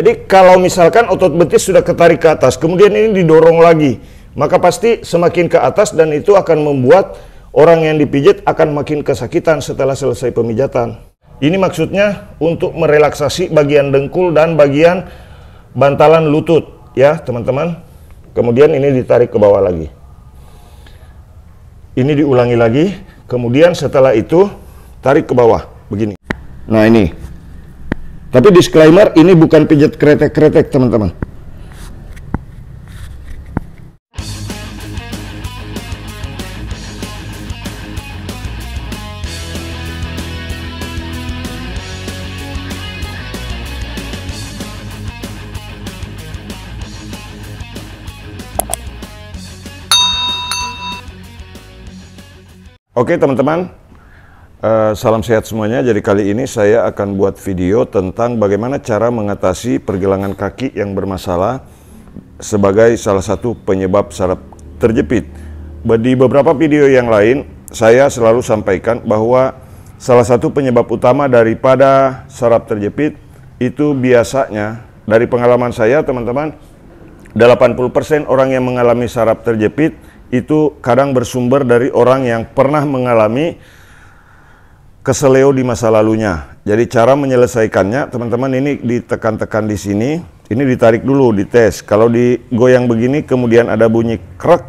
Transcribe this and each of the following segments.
Jadi kalau misalkan otot betis sudah ketarik ke atas, kemudian ini didorong lagi, maka pasti semakin ke atas dan itu akan membuat orang yang dipijat akan makin kesakitan setelah selesai pemijatan. Ini maksudnya untuk merelaksasi bagian dengkul dan bagian bantalan lutut ya teman-teman. Kemudian ini ditarik ke bawah lagi. Ini diulangi lagi, kemudian setelah itu tarik ke bawah begini. Nah ini. Tapi disclaimer, ini bukan pijat kretek-kretek teman-teman. Oke teman-teman, salam sehat semuanya. Jadi kali ini saya akan buat video tentang bagaimana cara mengatasi pergelangan kaki yang bermasalah sebagai salah satu penyebab saraf terjepit. Di beberapa video yang lain saya selalu sampaikan bahwa salah satu penyebab utama daripada saraf terjepit itu biasanya, dari pengalaman saya teman-teman, 80% orang yang mengalami saraf terjepit itu kadang bersumber dari orang yang pernah mengalami keseleo di masa lalunya. Jadi cara menyelesaikannya teman-teman, ini ditekan-tekan di sini, ini ditarik dulu, dites. Kalau digoyang begini kemudian ada bunyi krek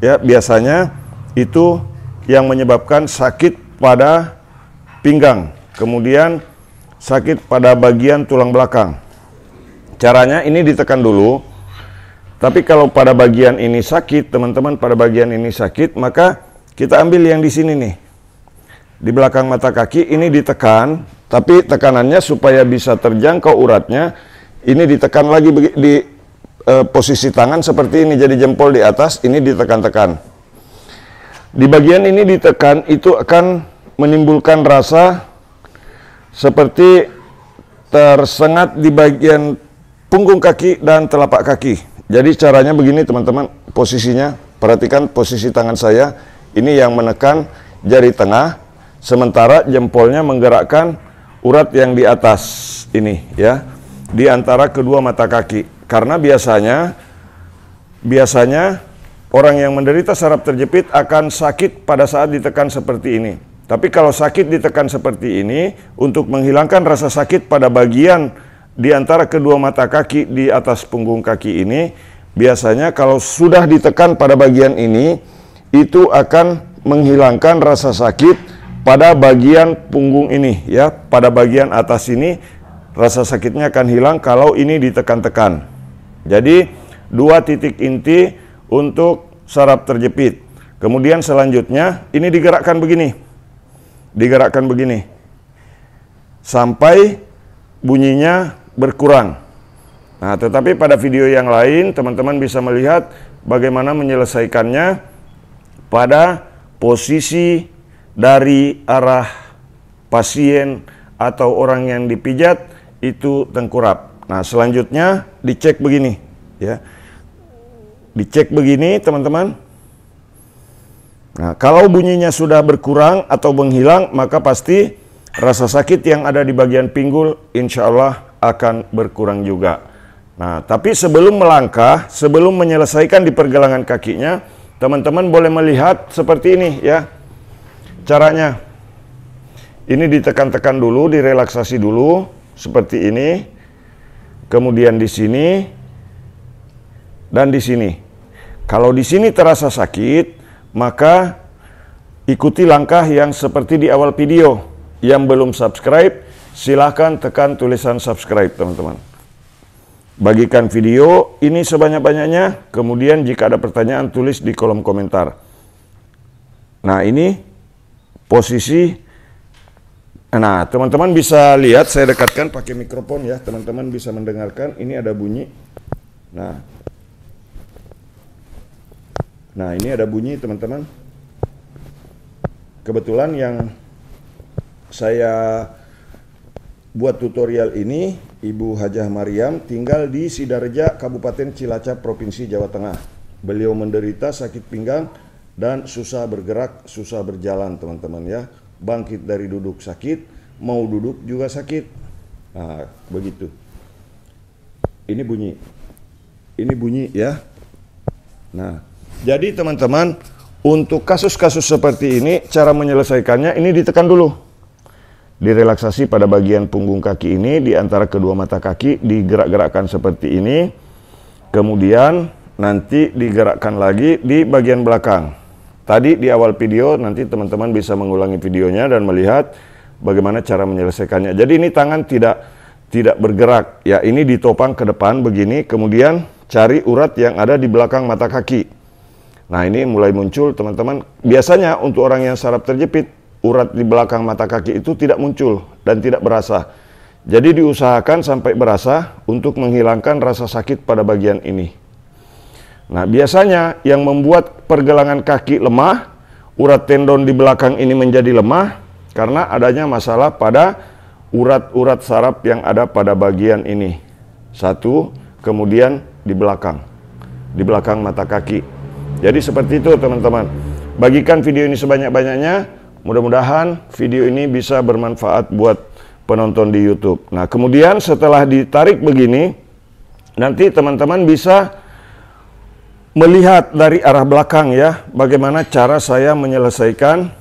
ya, biasanya itu yang menyebabkan sakit pada pinggang, kemudian sakit pada bagian tulang belakang. Caranya ini ditekan dulu. Tapi kalau pada bagian ini sakit, teman-teman, pada bagian ini sakit, maka kita ambil yang di sini nih. Di belakang mata kaki ini ditekan, tapi tekanannya supaya bisa terjangkau uratnya, ini ditekan lagi di posisi tangan seperti ini, jadi jempol di atas, ini ditekan-tekan. Di bagian ini ditekan, itu akan menimbulkan rasa seperti tersengat di bagian punggung kaki dan telapak kaki. Jadi caranya begini teman-teman, posisinya, perhatikan posisi tangan saya, ini yang menekan jari tengah, sementara jempolnya menggerakkan urat yang di atas ini ya, di antara kedua mata kaki. Karena biasanya orang yang menderita saraf terjepit akan sakit pada saat ditekan seperti ini. Tapi kalau sakit ditekan seperti ini, untuk menghilangkan rasa sakit pada bagian di antara kedua mata kaki di atas punggung kaki ini, biasanya kalau sudah ditekan pada bagian ini, itu akan menghilangkan rasa sakit pada bagian punggung ini ya, pada bagian atas ini rasa sakitnya akan hilang kalau ini ditekan-tekan. Jadi dua titik inti untuk saraf terjepit. Kemudian selanjutnya ini digerakkan begini, sampai bunyinya berkurang. Nah, tetapi pada video yang lain teman-teman bisa melihat bagaimana menyelesaikannya pada posisi dari arah pasien atau orang yang dipijat itu tengkurap. Nah, selanjutnya dicek begini ya. Dicek begini teman-teman. Nah, kalau bunyinya sudah berkurang atau menghilang, maka pasti rasa sakit yang ada di bagian pinggul insya Allah akan berkurang juga. Nah, tapi sebelum melangkah, sebelum menyelesaikan di pergelangan kakinya, teman-teman boleh melihat seperti ini ya. Caranya, ini ditekan-tekan dulu, direlaksasi dulu, seperti ini. Kemudian di sini, dan di sini. Kalau di sini terasa sakit, maka ikuti langkah yang seperti di awal video. Yang belum subscribe, silahkan tekan tulisan subscribe teman-teman. Bagikan video ini sebanyak-banyaknya, kemudian jika ada pertanyaan tulis di kolom komentar. Nah ini posisi, nah teman-teman bisa lihat, saya dekatkan pakai mikrofon ya, teman-teman bisa mendengarkan, ini ada bunyi. Nah ini ada bunyi teman-teman. Kebetulan yang saya buat tutorial ini Ibu Hajah Mariam tinggal di Sidareja, Kabupaten Cilacap, Provinsi Jawa Tengah. Beliau menderita sakit pinggang dan susah bergerak, susah berjalan teman-teman ya. Bangkit dari duduk sakit, mau duduk juga sakit. Nah, begitu. Ini bunyi ya. Nah, jadi teman-teman, untuk kasus-kasus seperti ini, cara menyelesaikannya ini ditekan dulu. Direlaksasi pada bagian punggung kaki ini, di antara kedua mata kaki, digerak-gerakkan seperti ini. Kemudian nanti digerakkan lagi di bagian belakang. Tadi di awal video, nanti teman-teman bisa mengulangi videonya dan melihat bagaimana cara menyelesaikannya. Jadi ini tangan tidak bergerak. Ya, ini ditopang ke depan begini, kemudian cari urat yang ada di belakang mata kaki. Nah, ini mulai muncul teman-teman. Biasanya untuk orang yang saraf terjepit, urat di belakang mata kaki itu tidak muncul dan tidak berasa. Jadi diusahakan sampai berasa untuk menghilangkan rasa sakit pada bagian ini. Nah, biasanya yang membuat pergelangan kaki lemah, urat tendon di belakang ini menjadi lemah karena adanya masalah pada urat-urat saraf yang ada pada bagian ini. Satu, kemudian di belakang mata kaki. Jadi seperti itu teman-teman. Bagikan video ini sebanyak-banyaknya. Mudah-mudahan video ini bisa bermanfaat buat penonton di YouTube. Nah, kemudian setelah ditarik begini, nanti teman-teman bisa melihat dari arah belakang ya, bagaimana cara saya menyelesaikan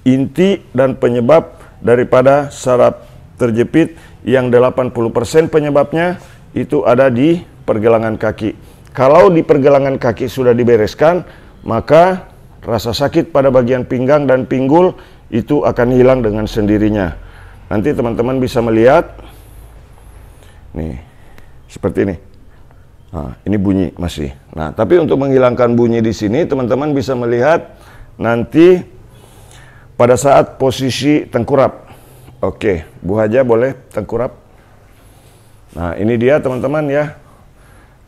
inti dan penyebab daripada saraf terjepit yang 80% penyebabnya itu ada di pergelangan kaki. Kalau di pergelangan kaki sudah dibereskan, maka rasa sakit pada bagian pinggang dan pinggul itu akan hilang dengan sendirinya. Nanti teman-teman bisa melihat nih, seperti ini. Nah, ini bunyi masih. Nah, tapi untuk menghilangkan bunyi di sini, teman-teman bisa melihat nanti pada saat posisi tengkurap. Oke, Bu Haja boleh tengkurap. Nah, ini dia teman-teman ya.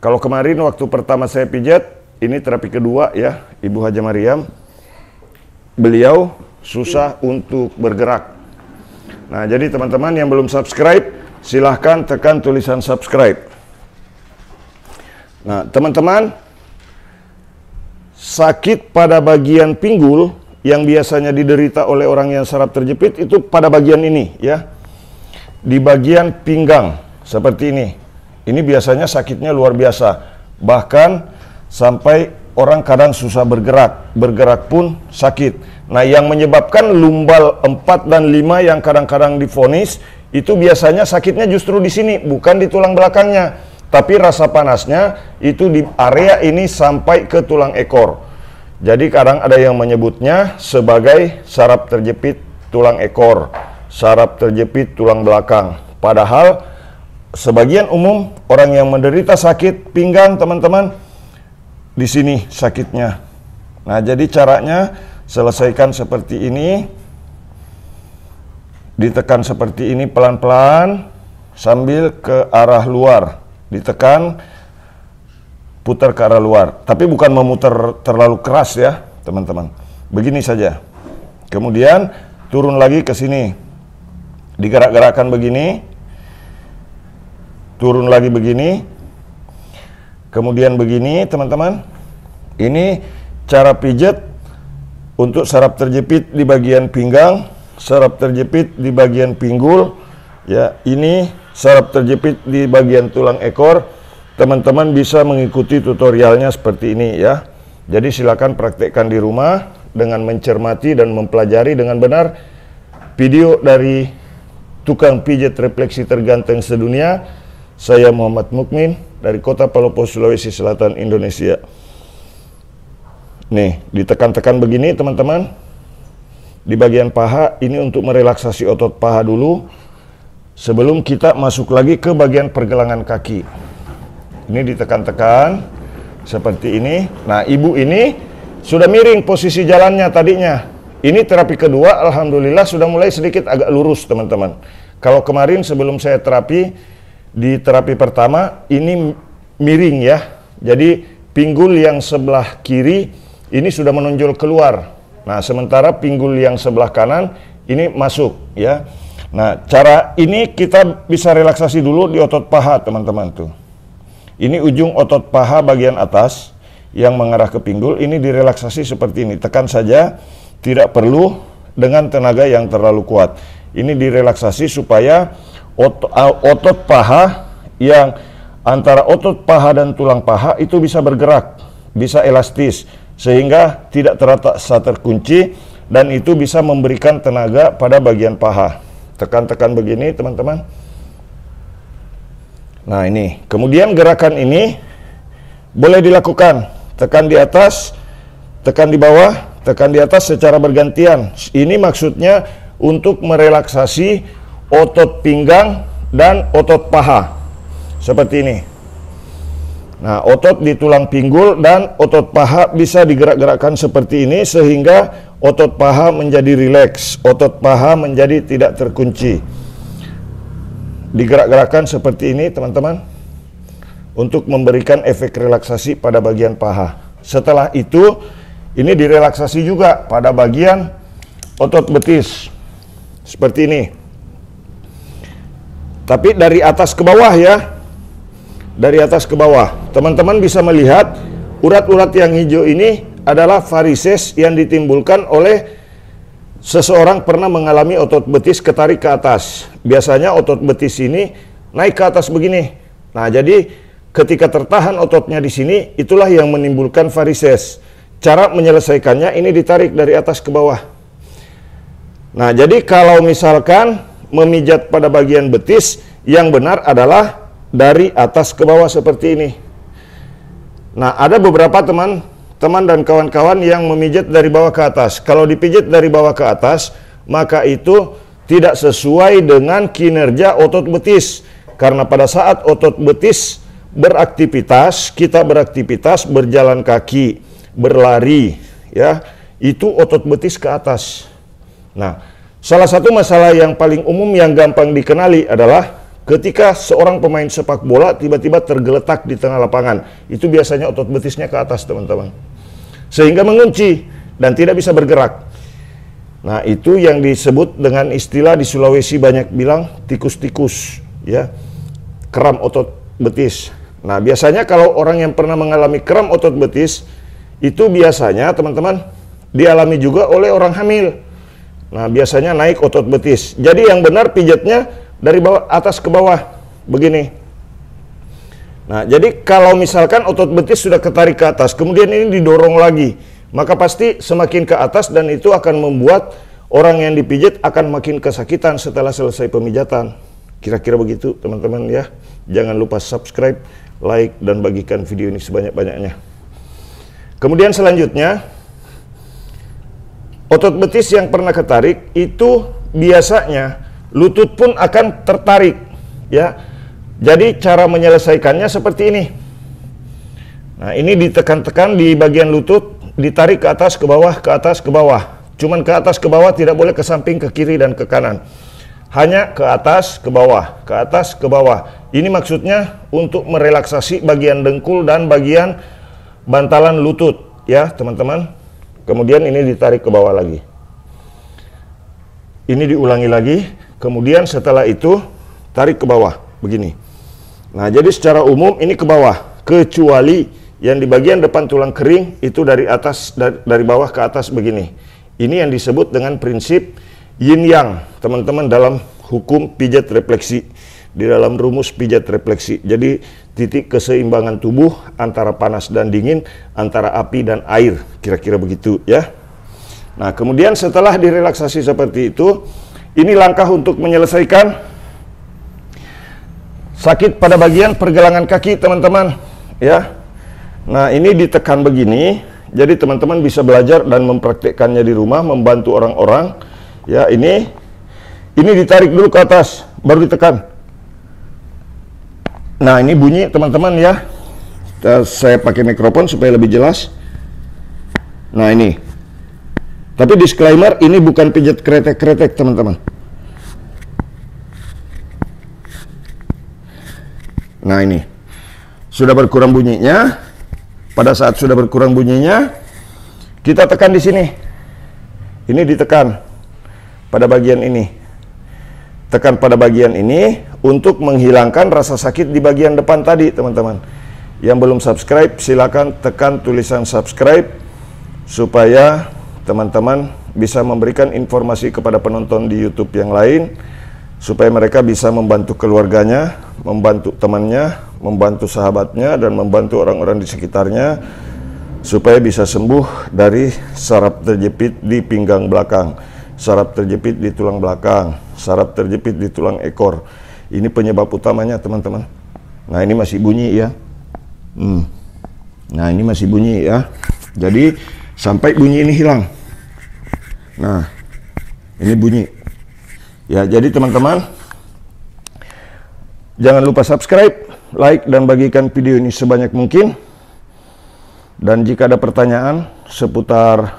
Kalau kemarin waktu pertama saya pijat, ini terapi kedua ya, Ibu Haja Mariam. Beliau susah untuk bergerak. Nah, jadi teman-teman yang belum subscribe, silahkan tekan tulisan subscribe. Nah, teman-teman, sakit pada bagian pinggul yang biasanya diderita oleh orang yang saraf terjepit itu pada bagian ini ya. Di bagian pinggang seperti ini. Ini biasanya sakitnya luar biasa. Bahkan sampai orang kadang susah bergerak. Bergerak pun sakit. Nah, yang menyebabkan lumbal 4 dan 5 yang kadang-kadang divonis itu biasanya sakitnya justru di sini, bukan di tulang belakangnya. Tapi rasa panasnya itu di area ini sampai ke tulang ekor. Jadi kadang ada yang menyebutnya sebagai saraf terjepit tulang ekor, saraf terjepit tulang belakang. Padahal sebagian umum orang yang menderita sakit pinggang, teman-teman, di sini sakitnya. Nah, jadi caranya selesaikan seperti ini. Ditekan seperti ini pelan-pelan sambil ke arah luar. Ditekan, putar ke arah luar. Tapi bukan memutar terlalu keras ya, teman-teman. Begini saja. Kemudian turun lagi ke sini. Digerak-gerakkan begini. Turun lagi begini. Kemudian begini, teman-teman. Ini cara pijat untuk saraf terjepit di bagian pinggang, saraf terjepit di bagian pinggul. Ya, ini saraf terjepit di bagian tulang ekor. Teman-teman bisa mengikuti tutorialnya seperti ini ya. Jadi silakan praktekkan di rumah dengan mencermati dan mempelajari dengan benar video dari tukang pijat refleksi terganteng sedunia. Saya Muhammad Mukmin dari Kota Palopo, Sulawesi Selatan, Indonesia. Nih, ditekan-tekan begini teman-teman. Di bagian paha ini untuk merelaksasi otot paha dulu. Sebelum kita masuk lagi ke bagian pergelangan kaki. Ini ditekan-tekan seperti ini. Nah, ibu ini sudah miring posisi jalannya tadinya. Ini terapi kedua, alhamdulillah sudah mulai sedikit agak lurus, teman-teman. Kalau kemarin sebelum saya terapi, di terapi pertama, ini miring ya. Jadi, pinggul yang sebelah kiri ini sudah menonjol keluar. Nah, sementara pinggul yang sebelah kanan ini masuk ya. Nah, cara ini kita bisa relaksasi dulu di otot paha, teman-teman tuh. Ini ujung otot paha bagian atas yang mengarah ke pinggul, ini direlaksasi seperti ini. Tekan saja, tidak perlu dengan tenaga yang terlalu kuat. Ini direlaksasi supaya otot paha yang antara otot paha dan tulang paha itu bisa bergerak, bisa elastis, sehingga tidak terasa terkunci, dan itu bisa memberikan tenaga pada bagian paha. Tekan-tekan begini teman-teman. Nah ini, kemudian gerakan ini boleh dilakukan, tekan di atas, tekan di bawah, tekan di atas secara bergantian. Ini maksudnya untuk merelaksasi otot pinggang dan otot paha, seperti ini. Nah, otot di tulang pinggul dan otot paha bisa digerak-gerakkan seperti ini, sehingga otot paha menjadi rileks, otot paha menjadi tidak terkunci. Digerak-gerakkan seperti ini teman-teman, untuk memberikan efek relaksasi pada bagian paha. Setelah itu, ini direlaksasi juga pada bagian otot betis, seperti ini. Tapi dari atas ke bawah ya, dari atas ke bawah. Teman-teman bisa melihat urat-urat yang hijau ini adalah varises yang ditimbulkan oleh seseorang pernah mengalami otot betis ketarik ke atas. Biasanya otot betis ini naik ke atas begini. Nah, jadi ketika tertahan ototnya di sini, itulah yang menimbulkan varises. Cara menyelesaikannya ini ditarik dari atas ke bawah. Nah, jadi kalau misalkan memijat pada bagian betis, yang benar adalah dari atas ke bawah seperti ini. Nah, ada beberapa teman dan kawan-kawan yang memijat dari bawah ke atas. Kalau dipijat dari bawah ke atas, maka itu tidak sesuai dengan kinerja otot betis. Karena pada saat otot betis beraktivitas, kita beraktivitas, berjalan kaki, berlari, ya, itu otot betis ke atas. Nah, salah satu masalah yang paling umum yang gampang dikenali adalah ketika seorang pemain sepak bola tiba-tiba tergeletak di tengah lapangan. Itu biasanya otot betisnya ke atas teman-teman, sehingga mengunci dan tidak bisa bergerak. Nah, itu yang disebut dengan istilah di Sulawesi banyak bilang tikus-tikus, ya, kram otot betis. Nah, biasanya kalau orang yang pernah mengalami kram otot betis, itu biasanya teman-teman dialami juga oleh orang hamil. Nah, biasanya naik otot betis. Jadi yang benar pijatnya dari bawah atas ke bawah begini. Nah, jadi kalau misalkan otot betis sudah ketarik ke atas, kemudian ini didorong lagi, maka pasti semakin ke atas, dan itu akan membuat orang yang dipijat akan makin kesakitan setelah selesai pemijatan. Kira-kira begitu teman-teman ya. Jangan lupa subscribe, like, dan bagikan video ini sebanyak-banyaknya. Kemudian selanjutnya, otot betis yang pernah ketarik itu biasanya lutut pun akan tertarik, ya. Jadi cara menyelesaikannya seperti ini. Nah, ini ditekan-tekan di bagian lutut, ditarik ke atas ke bawah, ke atas ke bawah. Cuman ke atas ke bawah, tidak boleh ke samping, ke kiri dan ke kanan. Hanya ke atas ke bawah, ke atas ke bawah. Ini maksudnya untuk merelaksasi bagian dengkul dan bagian bantalan lutut, ya, teman-teman. Kemudian ini ditarik ke bawah lagi. Ini diulangi lagi. Kemudian setelah itu tarik ke bawah begini. Nah, jadi secara umum ini ke bawah, kecuali yang di bagian depan tulang kering itu dari atas, dari bawah ke atas begini. Ini yang disebut dengan prinsip yin yang, teman-teman, dalam hukum pijat refleksi, di dalam rumus pijat refleksi. Jadi titik keseimbangan tubuh antara panas dan dingin, antara api dan air, kira-kira begitu ya. Nah, kemudian setelah direlaksasi seperti itu, ini langkah untuk menyelesaikan sakit pada bagian pergelangan kaki, teman-teman, ya. Nah, ini ditekan begini, jadi teman-teman bisa belajar dan mempraktikkannya di rumah, membantu orang-orang, ya. Ini ditarik dulu ke atas, baru ditekan. Nah, ini bunyi, teman-teman, ya. Saya pakai mikrofon supaya lebih jelas. Nah, ini. Tapi disclaimer, ini bukan pijat kretek-kretek, teman-teman. Nah, ini sudah berkurang bunyinya. Pada saat sudah berkurang bunyinya, kita tekan di sini. Ini ditekan pada bagian ini. Tekan pada bagian ini untuk menghilangkan rasa sakit di bagian depan tadi, teman-teman. Yang belum subscribe, silakan tekan tulisan subscribe supaya teman-teman bisa memberikan informasi kepada penonton di YouTube yang lain supaya mereka bisa membantu keluarganya, membantu temannya, membantu sahabatnya, dan membantu orang-orang di sekitarnya supaya bisa sembuh dari saraf terjepit di pinggang belakang, saraf terjepit di tulang belakang, saraf terjepit di tulang ekor. Ini penyebab utamanya, teman-teman. Nah, ini masih bunyi ya. Nah, ini masih bunyi ya. Jadi sampai bunyi ini hilang. Nah, ini bunyi. Ya, jadi teman-teman, jangan lupa subscribe, like, dan bagikan video ini sebanyak mungkin. Dan jika ada pertanyaan seputar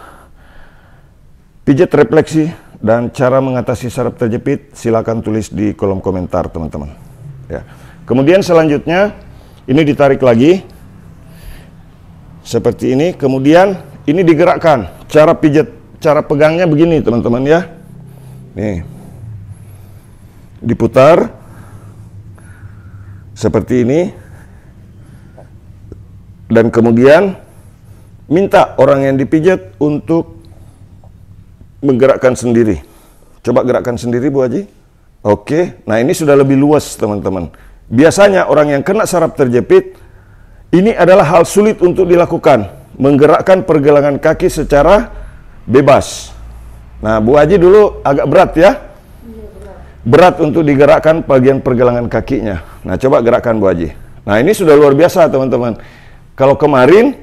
pijat refleksi dan cara mengatasi saraf terjepit, silakan tulis di kolom komentar, teman-teman. Ya. Kemudian selanjutnya, ini ditarik lagi seperti ini. Kemudian ini digerakkan. Cara pijat, cara pegangnya begini, teman-teman ya. Nih, diputar seperti ini, dan kemudian minta orang yang dipijat untuk menggerakkan sendiri. Coba gerakkan sendiri, Bu Haji. Oke, nah ini sudah lebih luas, teman-teman. Biasanya orang yang kena saraf terjepit, ini adalah hal sulit untuk dilakukan, menggerakkan pergelangan kaki secara bebas. Nah, Bu Haji dulu agak berat ya. Berat untuk digerakkan bagian pergelangan kakinya. Nah, coba gerakkan, Bu Haji. Nah, ini sudah luar biasa, teman-teman. Kalau kemarin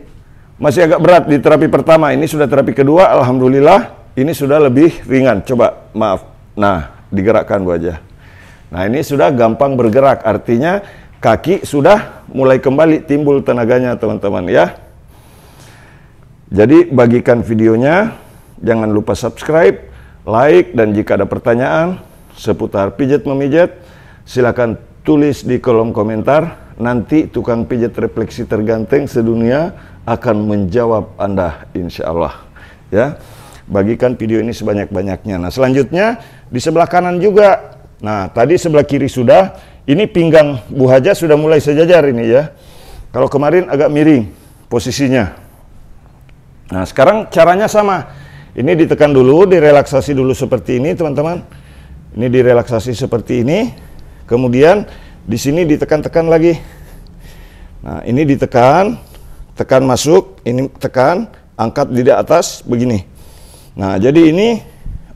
masih agak berat di terapi pertama, ini sudah terapi kedua, alhamdulillah ini sudah lebih ringan. Coba, maaf. Nah, digerakkan, Bu Haji. Nah, ini sudah gampang bergerak, artinya kaki sudah mulai kembali timbul tenaganya, teman-teman ya. Jadi bagikan videonya, jangan lupa subscribe, like, dan jika ada pertanyaan seputar pijat memijat, silakan tulis di kolom komentar. Nanti tukang pijat refleksi terganteng sedunia akan menjawab Anda, insya Allah. Ya, bagikan video ini sebanyak-banyaknya. Nah, selanjutnya di sebelah kanan juga. Nah, tadi sebelah kiri sudah. Ini pinggang Bu Haja sudah mulai sejajar ini ya. Kalau kemarin agak miring posisinya. Nah, sekarang caranya sama. Ini ditekan dulu, direlaksasi dulu seperti ini, teman-teman. Ini direlaksasi seperti ini. Kemudian di sini ditekan-tekan lagi. Nah, ini ditekan, tekan masuk, ini tekan, angkat di atas begini. Nah, jadi ini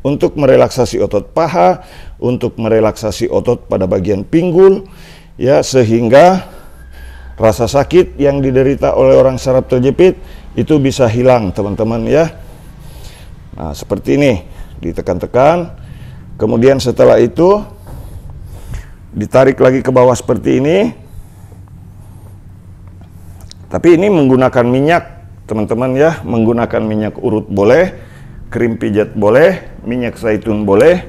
untuk merelaksasi otot paha, untuk merelaksasi otot pada bagian pinggul, ya, sehingga rasa sakit yang diderita oleh orang saraf terjepit itu bisa hilang, teman-teman ya. Nah, seperti ini, ditekan-tekan, kemudian setelah itu ditarik lagi ke bawah seperti ini. Tapi ini menggunakan minyak, teman-teman ya, menggunakan minyak urut boleh, krim pijat boleh, minyak zaitun boleh,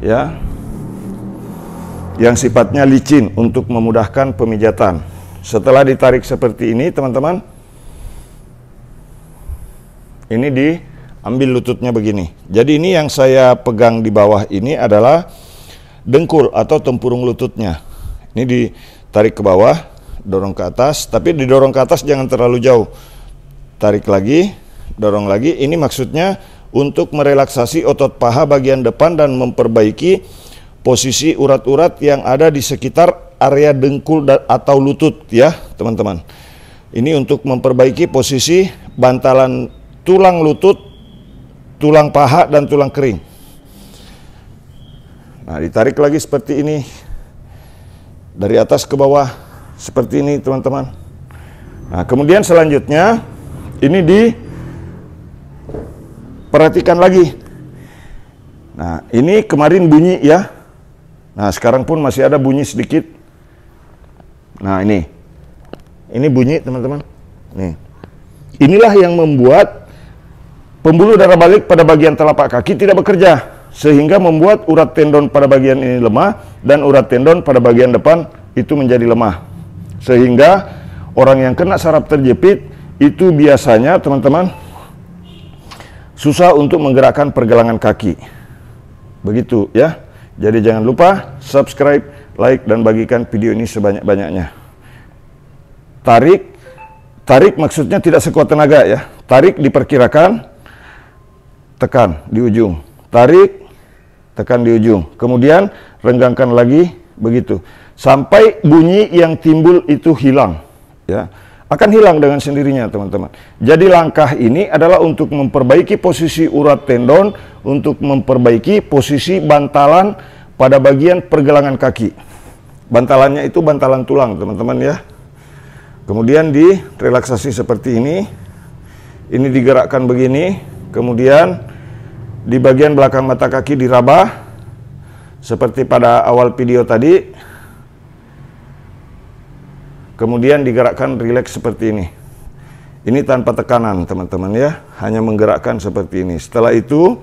ya, yang sifatnya licin untuk memudahkan pemijatan. Setelah ditarik seperti ini, teman-teman, ini diambil lututnya begini. Jadi ini yang saya pegang di bawah ini adalah dengkul atau tempurung lututnya. Ini ditarik ke bawah, dorong ke atas, tapi didorong ke atas jangan terlalu jauh. Tarik lagi, dorong lagi. Ini maksudnya untuk merelaksasi otot paha bagian depan dan memperbaiki posisi urat-urat yang ada di sekitar area dengkul atau lutut ya, teman-teman. Ini untuk memperbaiki posisi bantalan tulang lutut, tulang paha, dan tulang kering. Nah, ditarik lagi seperti ini. Dari atas ke bawah seperti ini, teman-teman. Nah, kemudian selanjutnya ini diperhatikan lagi. Nah, ini kemarin bunyi ya. Nah, sekarang pun masih ada bunyi sedikit. Nah, ini bunyi, teman-teman. Nih. Inilah yang membuat pembuluh darah balik pada bagian telapak kaki tidak bekerja, sehingga membuat urat tendon pada bagian ini lemah dan urat tendon pada bagian depan itu menjadi lemah. Sehingga orang yang kena saraf terjepit itu biasanya, teman-teman, susah untuk menggerakkan pergelangan kaki. Begitu ya. Jadi jangan lupa subscribe, like, dan bagikan video ini sebanyak-banyaknya. Tarik maksudnya tidak sekuat tenaga ya. Tarik diperkirakan, tekan di ujung. Tarik, tekan di ujung. Kemudian renggangkan lagi, begitu. Sampai bunyi yang timbul itu hilang, ya. Akan hilang dengan sendirinya, teman-teman. Jadi langkah ini adalah untuk memperbaiki posisi urat tendon, untuk memperbaiki posisi bantalan pada bagian pergelangan kaki. Bantalannya itu bantalan tulang, teman-teman ya. Kemudian direlaksasi seperti ini. Ini digerakkan begini. Kemudian di bagian belakang mata kaki diraba seperti pada awal video tadi. Kemudian digerakkan rileks seperti ini. Ini tanpa tekanan, teman-teman ya. Hanya menggerakkan seperti ini. Setelah itu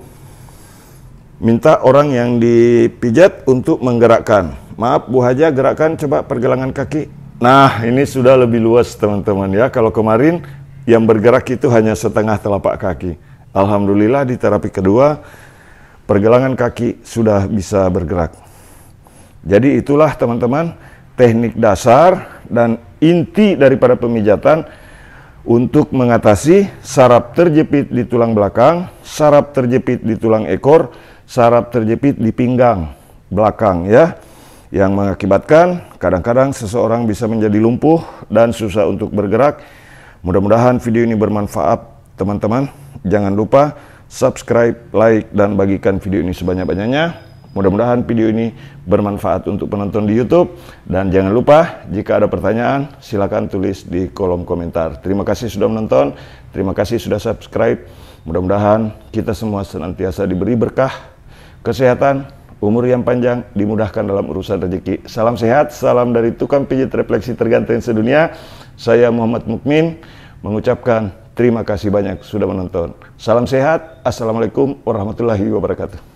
minta orang yang dipijat untuk menggerakkan. Maaf Bu Haja, gerakkan coba pergelangan kaki. Nah, ini sudah lebih luas, teman-teman ya. Kalau kemarin yang bergerak itu hanya setengah telapak kaki. Alhamdulillah di terapi kedua pergelangan kaki sudah bisa bergerak. Jadi itulah teman-teman teknik dasar dan inti daripada pemijatan untuk mengatasi saraf terjepit di tulang belakang, saraf terjepit di tulang ekor, saraf terjepit di pinggang belakang ya, yang mengakibatkan kadang-kadang seseorang bisa menjadi lumpuh dan susah untuk bergerak. Mudah-mudahan video ini bermanfaat, teman-teman. Jangan lupa subscribe, like, dan bagikan video ini sebanyak-banyaknya. Mudah-mudahan video ini bermanfaat untuk penonton di YouTube. Dan jangan lupa, jika ada pertanyaan, silakan tulis di kolom komentar. Terima kasih sudah menonton, terima kasih sudah subscribe. Mudah-mudahan kita semua senantiasa diberi berkah, kesehatan, umur yang panjang, dimudahkan dalam urusan rezeki. Salam sehat, salam dari tukang pijit refleksi terganteng sedunia. Saya Muhammad Mukmin mengucapkan terima kasih banyak sudah menonton. Salam sehat, assalamualaikum warahmatullahi wabarakatuh.